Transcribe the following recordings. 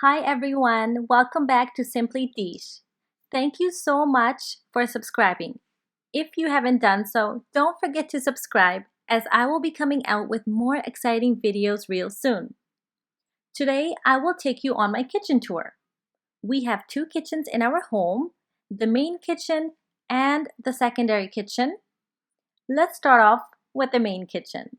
Hi everyone, welcome back to Simply Deesh. Thank you so much for subscribing. If you haven't done so, don't forget to subscribe as I will be coming out with more exciting videos real soon. Today, I will take you on my kitchen tour. We have two kitchens in our home, the main kitchen and the secondary kitchen. Let's start off with the main kitchen.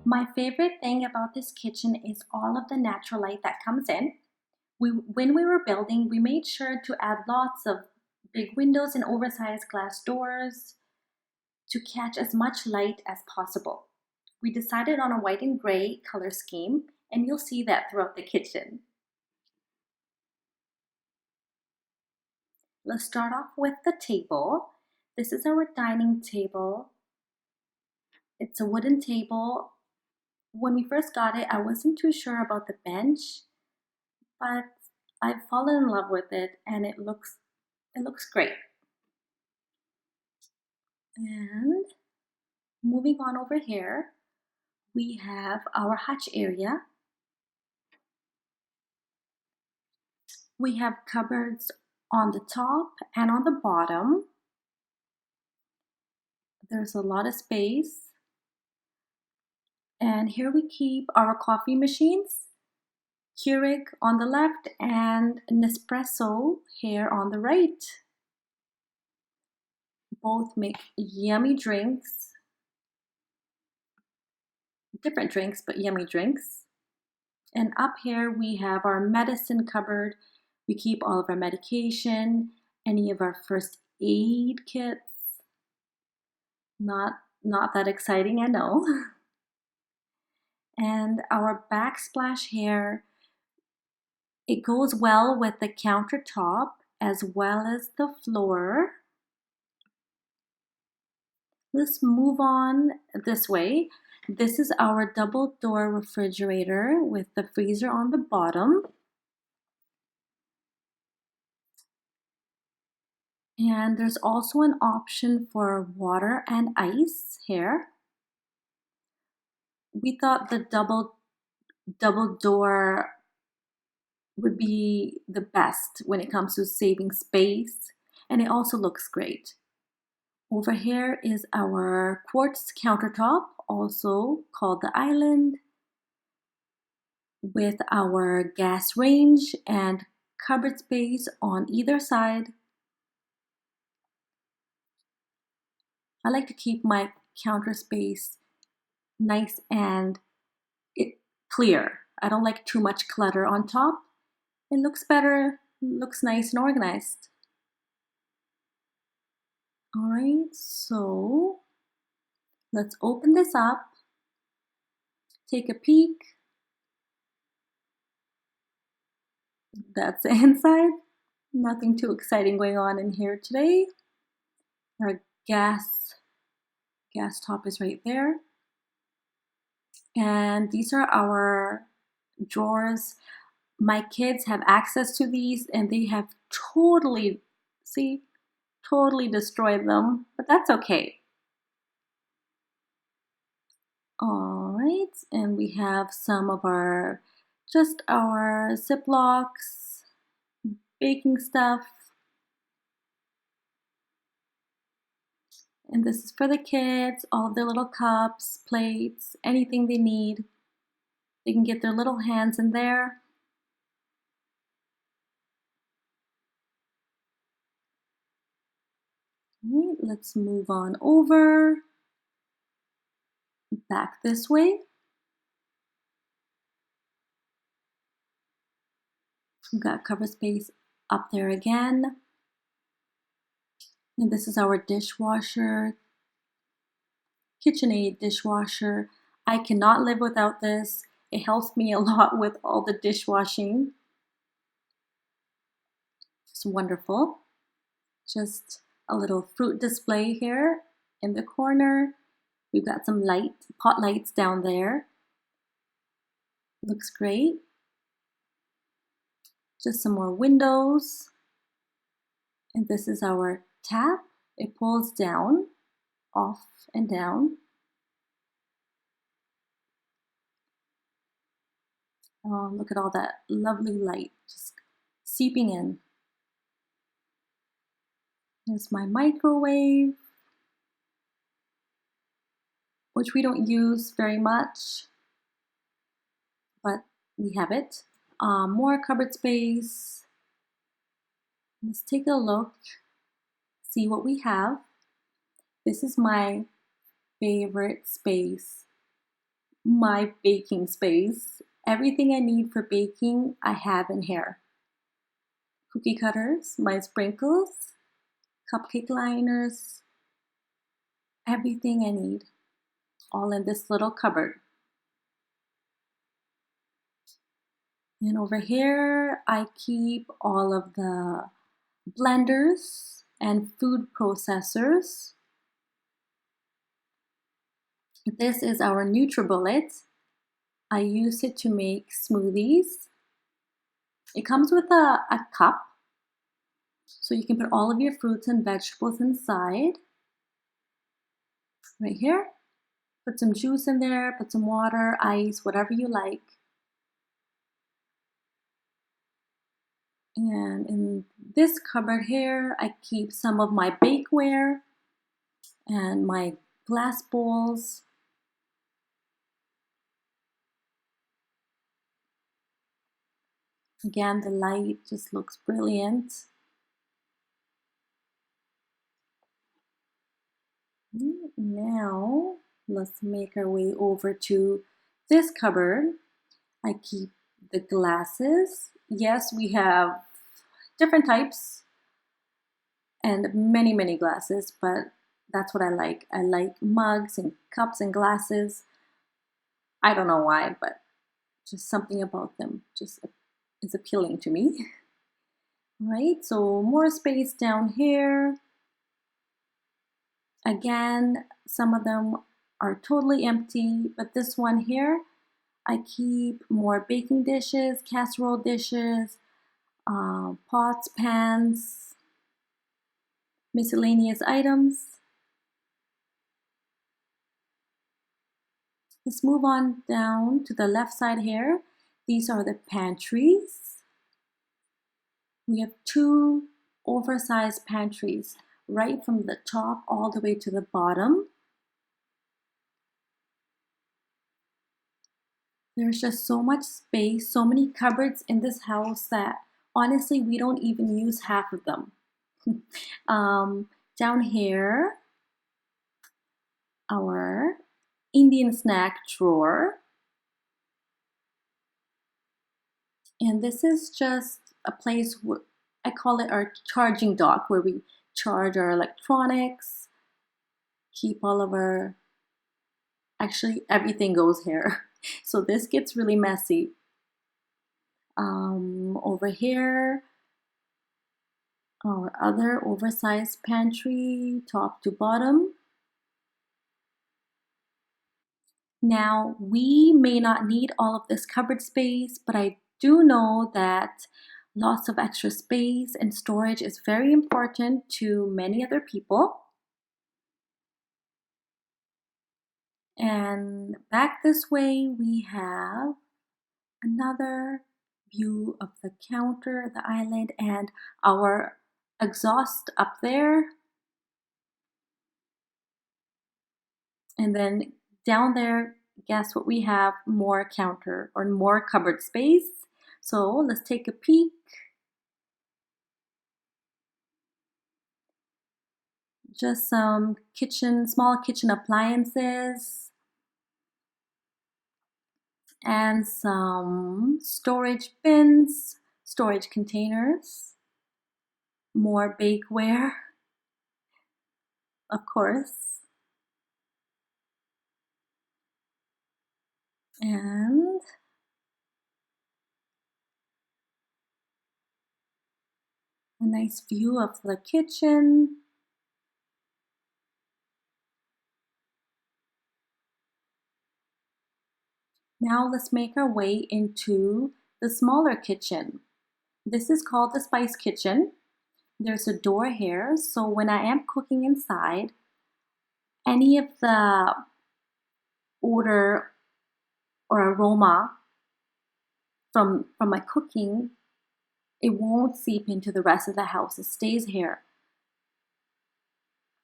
My favorite thing about this kitchen is all of the natural light that comes in. When we were building, we made sure to add lots of big windows and oversized glass doors to catch as much light as possible. We decided on a white and gray color scheme, and you'll see that throughout the kitchen. Let's start off with the table. This is our dining table. It's a wooden table. When we first got it, I wasn't too sure about the bench, but I've fallen in love with it and it looks great. And moving on over here, we have our hatch area. We have cupboards on the top and on the bottom. There's a lot of space. And here we keep our coffee machines, Keurig on the left and Nespresso here on the right. Both make yummy drinks. Different drinks, but yummy drinks. And up here we have our medicine cupboard. We keep all of our medication, any of our first aid kits. Not that exciting, I know. And our backsplash here, it goes well with the countertop as well as the floor. Let's move on this way. This is our double door refrigerator with the freezer on the bottom. And there's also an option for water and ice here. We thought the double door would be the best when it comes to saving space, and it also looks great. Over here is our quartz countertop, also called the island, with our gas range and cupboard space on either side. I like to keep my counter space nice and clear. I don't like too much clutter on top. It looks better, looks nice and organized. All right, so let's open this up, take a peek. That's the inside. Nothing too exciting going on in here today. Our gas top is right there. And these are our drawers. My kids have access to these and they have totally destroyed them, but that's okay. All right, and we have some of our Ziplocs, baking stuff. And this is for the kids, all of their little cups, plates, anything they need. They can get their little hands in there. All right, let's move on over. Back this way. We've got cover space up there again. And this is our dishwasher, KitchenAid dishwasher. I cannot live without this. It helps me a lot with all the dishwashing. It's wonderful. Just a little fruit display here in the corner. We've got some pot lights down there. Looks great. Just some more windows. And this is our tap. It pulls down, off and down. Oh, look at all that lovely light just seeping in. There's my microwave, which we don't use very much, but we have it. More cupboard space. Let's take a look, see what we have. This is my favorite space, my baking space. Everything I need for baking, I have in here. Cookie cutters, my sprinkles, cupcake liners, everything I need, all in this little cupboard. And over here, I keep all of the blenders and food processors. This is our Nutribullet. I use it to make smoothies. It comes with a cup, so you can put all of your fruits and vegetables inside. Right here. Put some juice in there, put some water, ice, whatever you like. And in this cupboard here, I keep some of my bakeware and my glass bowls. Again, the light just looks brilliant. Now, let's make our way over to this cupboard. I keep the glasses. Yes, we have different types and many glasses, but that's what I like. I like mugs and cups and glasses. I don't know why, but just something about them just is appealing to me. Right, so more space down here. Again, some of them are totally empty, but this one here, I keep more baking dishes, casserole dishes, pots, pans, miscellaneous items. Let's move on down to the left side here. These are the pantries. We have two oversized pantries, right from the top all the way to the bottom. There's just so much space, so many cupboards in this house that honestly, we don't even use half of them. Down here, our Indian snack drawer. And this is just a place where I call it our charging dock, where we charge our electronics, keep all of our, actually everything goes here. So this gets really messy. Over here, our other oversized pantry, top to bottom. Now, we may not need all of this cupboard space, but I do know that lots of extra space and storage is very important to many other people. And back this way, we have another view of the counter, the island, and our exhaust up there. And then down there, guess what we have? More counter or more cupboard space. So let's take a peek. Just some small kitchen appliances, and some storage bins, storage containers, more bakeware, of course, and a nice view of the kitchen. Now let's make our way into the smaller kitchen. This is called the spice kitchen. There's a door here, so when I am cooking inside, any of the odor or aroma from my cooking, it won't seep into the rest of the house. It stays here.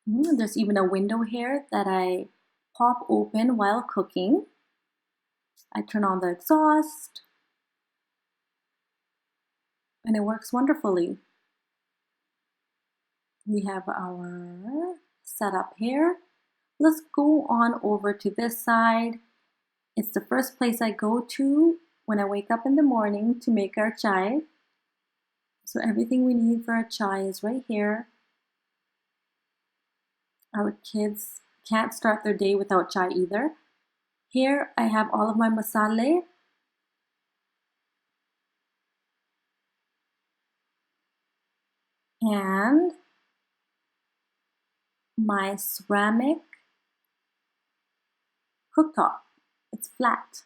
There's even a window here that I pop open while cooking. I turn on the exhaust and it works wonderfully. We have our setup here. Let's go on over to this side. It's the first place I go to when I wake up in the morning to make our chai. So everything we need for our chai is right here. Our kids can't start their day without chai either. Here I have all of my masala. And my ceramic cooktop. It's flat.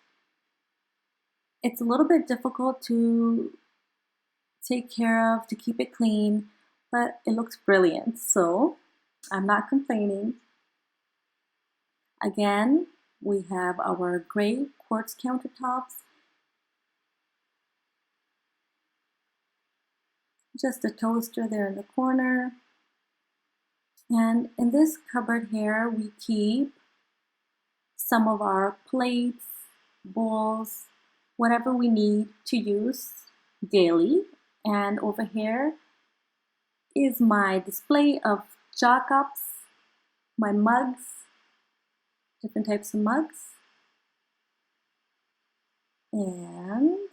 It's a little bit difficult to take care of, to keep it clean, but it looks brilliant, so I'm not complaining. Again, we have our gray quartz countertops. Just a toaster there in the corner. And in this cupboard here, we keep some of our plates, bowls, whatever we need to use daily. And over here is my display of cha cups, my mugs, different types of mugs. And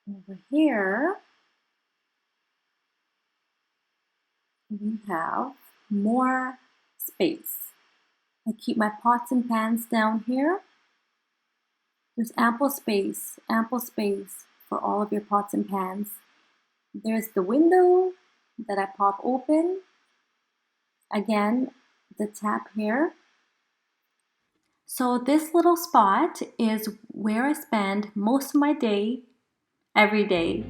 over here, we have more space. I keep my pots and pans down here. There's ample space for all of your pots and pans. There's the window that I pop open. Again, the tap here. So this little spot is where I spend most of my day, every day.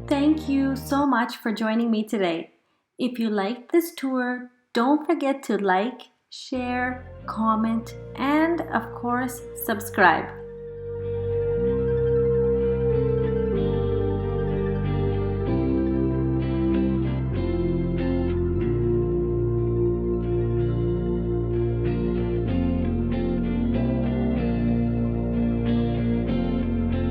Thank you so much for joining me today. If you liked this tour, don't forget to like, share, comment, and of course, subscribe.